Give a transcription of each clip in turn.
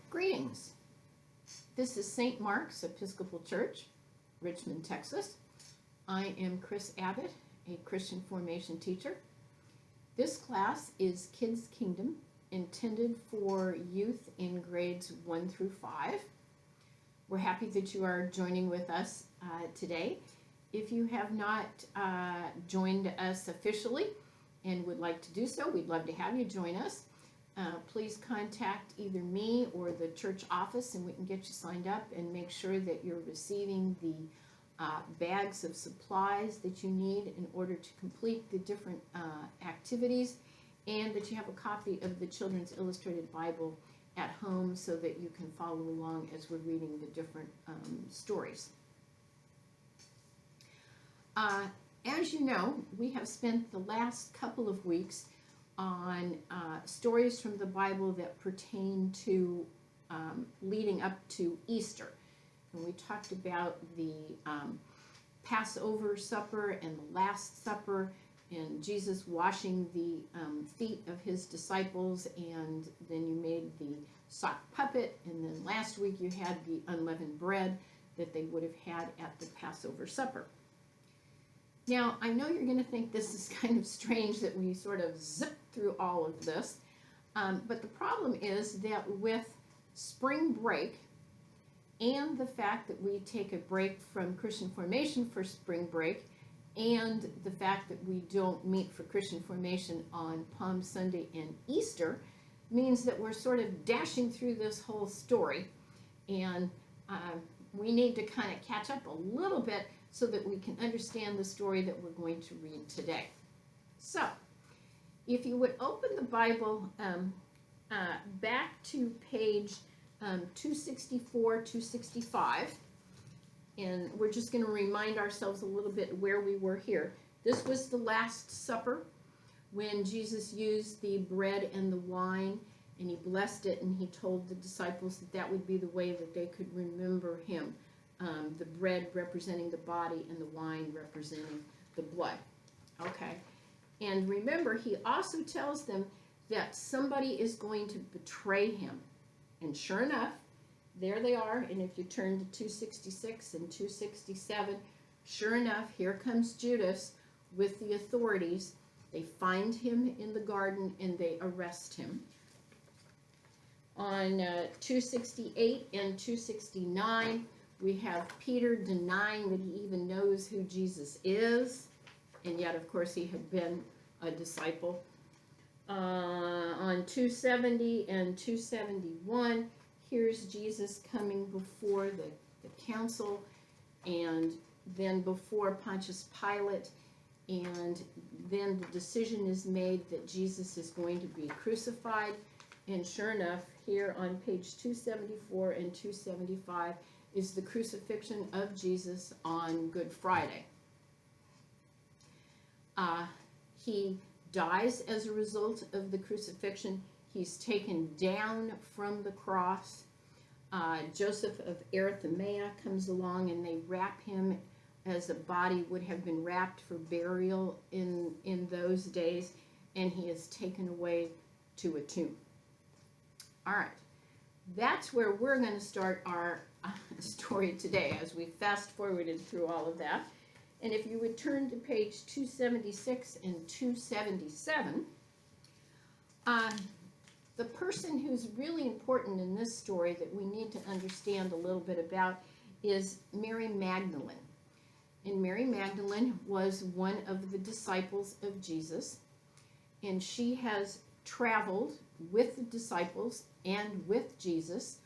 Greetings. This is St. Mark's Episcopal Church, Richmond, Texas. I am Chris Abbott, a Christian formation teacher. This class is Kids Kingdom, intended for youth in grades 1 through 5. We're happy that you are joining with us today. If you have not joined us officially and would like to do so, we'd love to have you join us. Please contact either me or the church office and we can get you signed up and make sure that you're receiving the bags of supplies that you need in order to complete the different activities, and that you have a copy of the Children's Illustrated Bible at home so that you can follow along as we're reading the different stories. As you know, we have spent the last couple of weeks on stories from the Bible that pertain to leading up to Easter. And we talked about the Passover supper and the Last Supper, and Jesus washing the feet of his disciples, and then you made the sock puppet, and then last week you had the unleavened bread that they would have had at the Passover supper. Now, I know you're going to think this is kind of strange that we sort of zip through all of this, but the problem is that with spring break and the fact that we take a break from Christian formation for spring break, and the fact that we don't meet for Christian formation on Palm Sunday and Easter, means that we're sort of dashing through this whole story, and we need to kind of catch up a little bit so that we can understand the story that we're going to read today. So, if you would open the Bible back to page 264, 265, and we're just going to remind ourselves a little bit where we were here. This was the Last Supper when Jesus used the bread and the wine, and he blessed it, and he told the disciples that that would be the way that they could remember him. The bread representing the body and the wine representing the blood. Okay. And remember, he also tells them that somebody is going to betray him. And sure enough, there they are. And if you turn to 266 and 267, sure enough, here comes Judas with the authorities. They find him in the garden and they arrest him. On 268 and 269, we have Peter denying that he even knows who Jesus is, and yet, of course, he had been a disciple. On 270 and 271, here's Jesus coming before the council, and then before Pontius Pilate, and then the decision is made that Jesus is going to be crucified, and sure enough, here on page 274 and 275, is the crucifixion of Jesus on Good Friday. He dies as a result of the crucifixion. He's taken down from the cross. Joseph of Arimathea comes along and they wrap him as a body would have been wrapped for burial in those days, and he is taken away to a tomb. All right, that's where we're going to start our story today as we fast forwarded through all of that. And if you would turn to page 276 and 277, the person who's really important in this story that we need to understand a little bit about is Mary Magdalene. And Mary Magdalene was one of the disciples of Jesus, and she has traveled with the disciples and with Jesus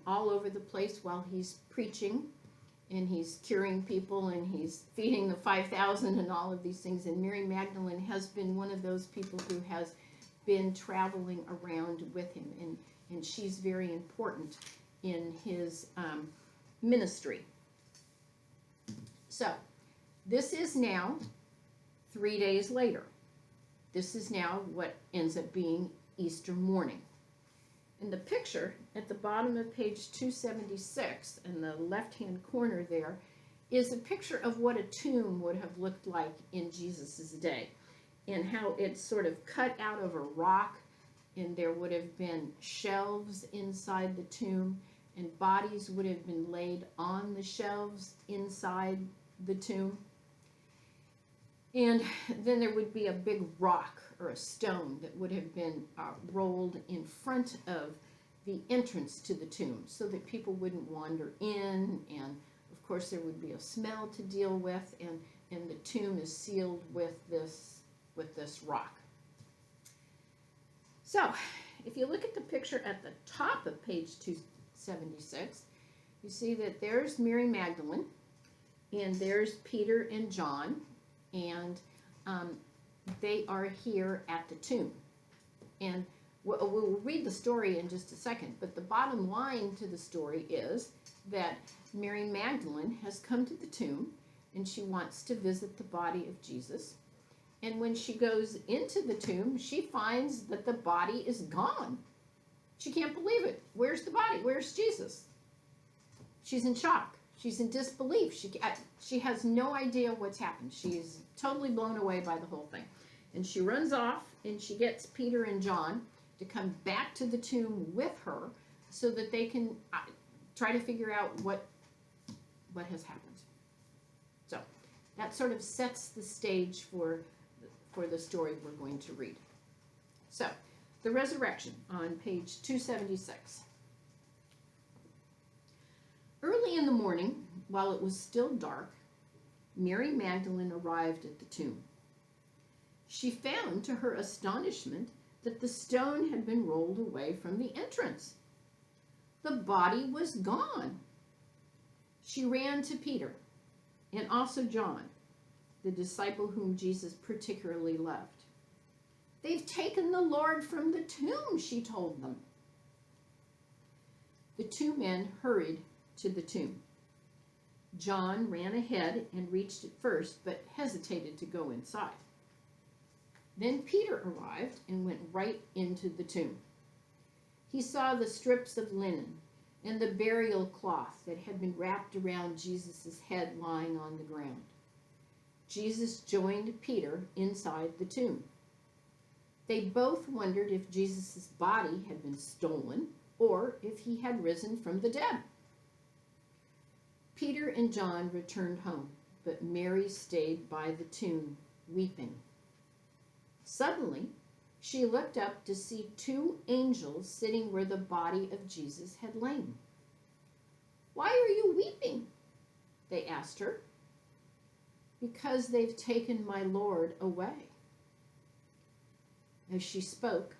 all over the place while he's preaching, and he's curing people, and he's feeding the 5,000 and all of these things. And Mary Magdalene has been one of those people who has been traveling around with him, and she's very important in his ministry. So, this is now 3 days later. This is now what ends up being Easter morning. In the picture at the bottom of page 276, in the left-hand corner there, is a picture of what a tomb would have looked like in Jesus' day, and how it's sort of cut out of a rock and there would have been shelves inside the tomb, and bodies would have been laid on the shelves inside the tomb. And then there would be a big rock or a stone that would have been rolled in front of the entrance to the tomb so that people wouldn't wander in, and of course there would be a smell to deal with, and the tomb is sealed with this rock. So if you look at the picture at the top of page 276, you see that there's Mary Magdalene, and there's Peter and John, and they are here at the tomb. And we'll read the story in just a second, but the bottom line to the story is that Mary Magdalene has come to the tomb, and she wants to visit the body of Jesus. And when she goes into the tomb, she finds that the body is gone. She can't believe it. Where's the body? Where's Jesus? She's in shock. She's in disbelief. She has no idea what's happened. She's totally blown away by the whole thing. And she runs off, and she gets Peter and John to come back to the tomb with her so that they can try to figure out what has happened. So that sort of sets the stage for the story we're going to read. So, the resurrection on page 276. Early in the morning, while it was still dark, Mary Magdalene arrived at the tomb. She found, to her astonishment, that the stone had been rolled away from the entrance. The body was gone. She ran to Peter and also John, the disciple whom Jesus particularly loved. "They've taken the Lord from the tomb," she told them. The two men hurried to the tomb. John ran ahead and reached it first, but hesitated to go inside. Then Peter arrived and went right into the tomb. He saw the strips of linen and the burial cloth that had been wrapped around Jesus' head lying on the ground. Jesus joined Peter inside the tomb. They both wondered if Jesus' body had been stolen or if he had risen from the dead. Peter and John returned home, but Mary stayed by the tomb, weeping. Suddenly, she looked up to see two angels sitting where the body of Jesus had lain. "Why are you weeping?" they asked her. "Because they've taken my Lord away." As she spoke,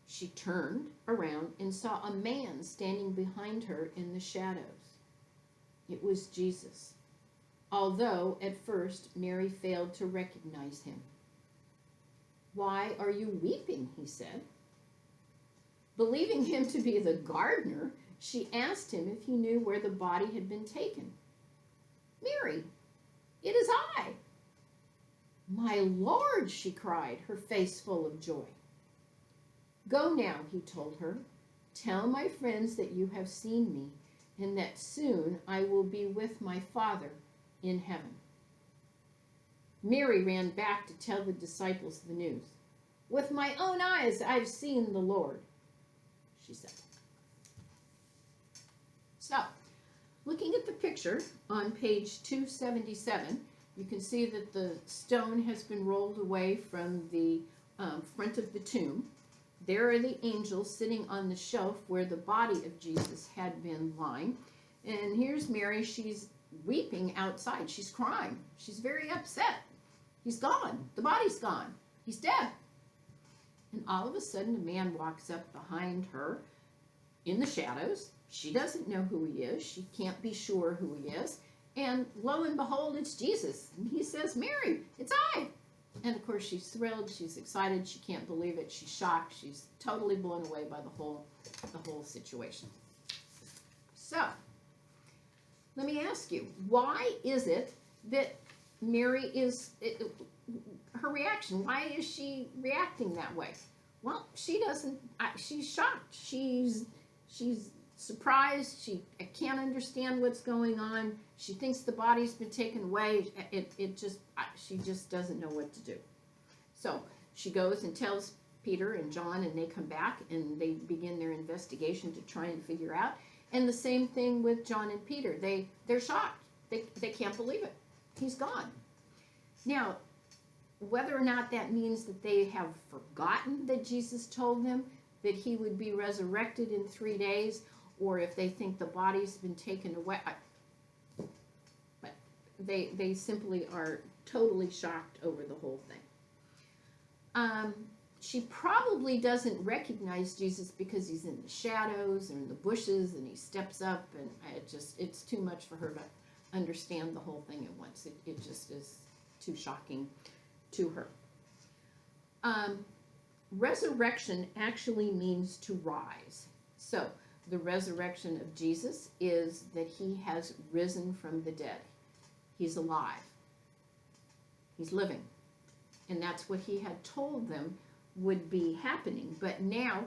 she turned around and saw a man standing behind her in the shadows. It was Jesus, although at first Mary failed to recognize him. "Why are you weeping?" he said. Believing him to be the gardener, she asked him if he knew where the body had been taken. "Mary, it is I." "My Lord," she cried, her face full of joy. "Go now," he told her. "Tell my friends that you have seen me, and that soon I will be with my Father in heaven." Mary ran back to tell the disciples the news. "With my own eyes I've seen the Lord," she said. So, looking at the picture on page 277, you can see that the stone has been rolled away from the front of the tomb. There are the angels sitting on the shelf where the body of Jesus had been lying. And here's Mary. She's weeping outside. She's crying. She's very upset. He's gone. The body's gone. He's dead. And all of a sudden, a man walks up behind her in the shadows. She doesn't know who he is. She can't be sure who he is. And lo and behold, it's Jesus. And he says, "Mary, it's I." And of course, she's thrilled. She's excited. She can't believe it. She's shocked. She's totally blown away by the whole situation. So, let me ask you, why is it that Mary her reaction, why is she reacting that way? Well, she doesn't, she's shocked. She's surprised. She can't understand what's going on. She thinks the body's been taken away. She just doesn't know what to do. So she goes and tells Peter and John, and they come back and they begin their investigation to try and figure out. And the same thing with John and Peter. They're shocked. They can't believe it. He's gone. Now, whether or not that means that they have forgotten that Jesus told them that he would be resurrected in 3 days, or if they think the body's been taken away, but they simply are totally shocked over the whole thing. She probably doesn't recognize Jesus because he's in the shadows or in the bushes, and he steps up, and it's too much for her to understand the whole thing at once. It just is too shocking to her. Resurrection actually means to rise. So the resurrection of Jesus is that he has risen from the dead. He's alive. He's living. And that's what he had told them would be happening. But now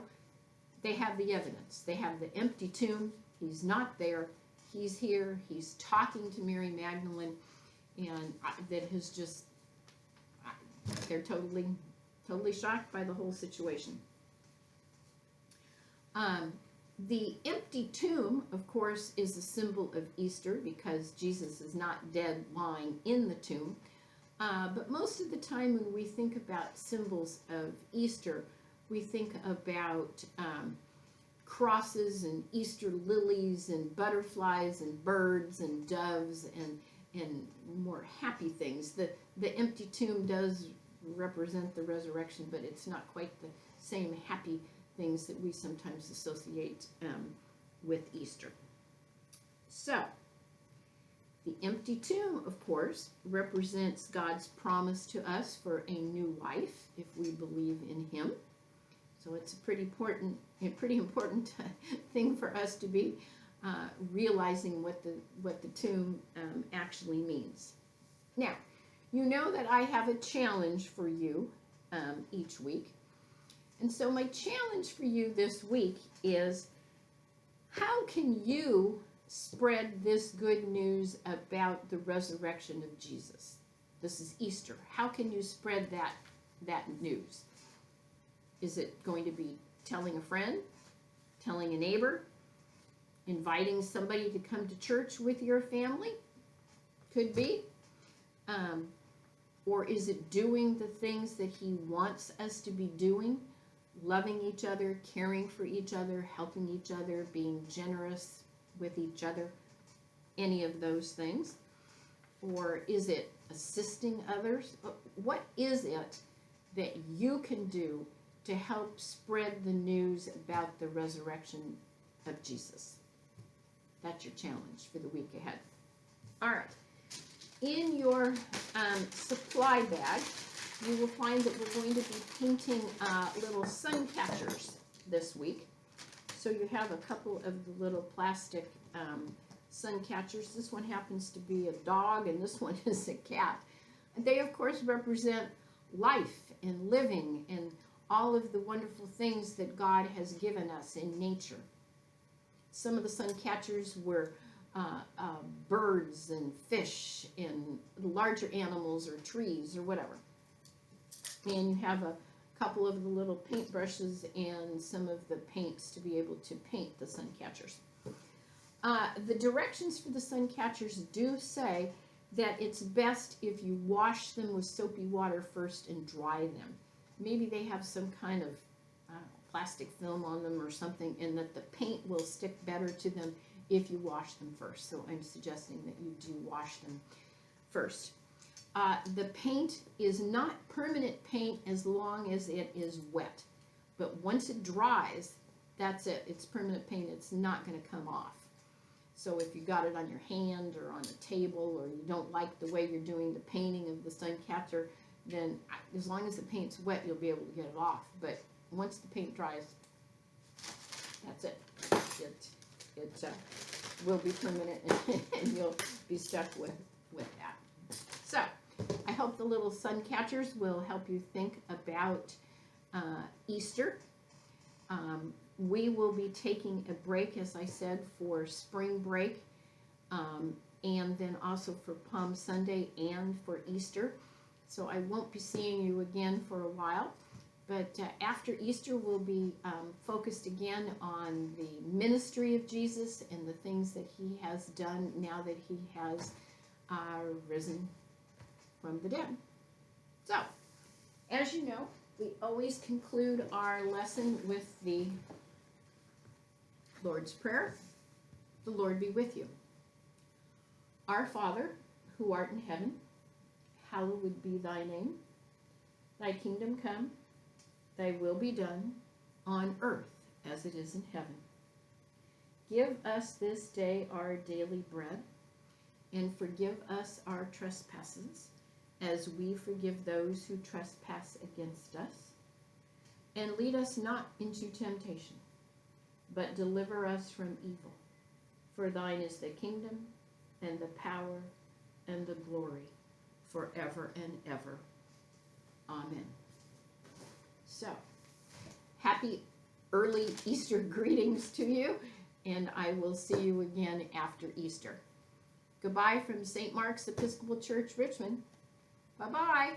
they have the evidence. They have the empty tomb. He's not there. He's here. He's talking to Mary Magdalene. And that has just, they're totally shocked by the whole situation. The empty tomb, of course, is a symbol of Easter because Jesus is not dead lying in the tomb. But most of the time when we think about symbols of Easter, we think about crosses and Easter lilies and butterflies and birds and doves and more happy things. The empty tomb does represent the resurrection, but it's not quite the same happy things that we sometimes associate with Easter. So, the empty tomb, of course, represents God's promise to us for a new life if we believe in him. So it's a pretty important thing for us to be realizing what the tomb actually means. Now, you know that I have a challenge for you each week. And so my challenge for you this week is, how can you spread this good news about the resurrection of Jesus? This is Easter. How can you spread that news? Is it going to be telling a friend, telling a neighbor, inviting somebody to come to church with your family? Could be. Or is it doing the things that he wants us to be doing? Loving each other, caring for each other, helping each other, being generous with each other, any of those things? Or is it assisting others? What is it that you can do to help spread the news about the resurrection of Jesus? That's your challenge for the week ahead. All right. In your supply bag, you will find that we're going to be painting little sun catchers this week. So you have a couple of the little plastic sun catchers. This one happens to be a dog, and this one is a cat. They, of course, represent life and living and all of the wonderful things that God has given us in nature. Some of the sun catchers were birds and fish and larger animals or trees or whatever. And you have a couple of the little paintbrushes and some of the paints to be able to paint the sun catchers. The directions for the sun catchers do say that it's best if you wash them with soapy water first and dry them. Maybe they have some kind of plastic film on them or something, and that the paint will stick better to them if you wash them first. So I'm suggesting that you do wash them first. The paint is not permanent paint as long as it is wet. But once it dries, that's it. It's permanent paint. It's not going to come off. So if you got it on your hand or on a table, or you don't like the way you're doing the painting of the sun catcher, then as long as the paint's wet, you'll be able to get it off. But once the paint dries, that's it. It will be permanent, and you'll be stuck with that. So I hope the little sun catchers will help you think about Easter. We will be taking a break, as I said, for spring break, and then also for Palm Sunday and for Easter. So I won't be seeing you again for a while, But after Easter, we'll be focused again on the ministry of Jesus and the things that he has done now that he has risen from the dead. So, as you know, we always conclude our lesson with the Lord's Prayer. The Lord be with you. Our Father, who art in heaven, hallowed be thy name. Thy kingdom come, thy will be done, on earth as it is in heaven. Give us this day our daily bread, and forgive us our trespasses, as we forgive those who trespass against us. And lead us not into temptation, but deliver us from evil. For thine is the kingdom, and the power, and the glory, forever and ever. Amen. So, happy early Easter greetings to you, and I will see you again after Easter. Goodbye from St. Mark's Episcopal Church, Richmond. Bye-bye.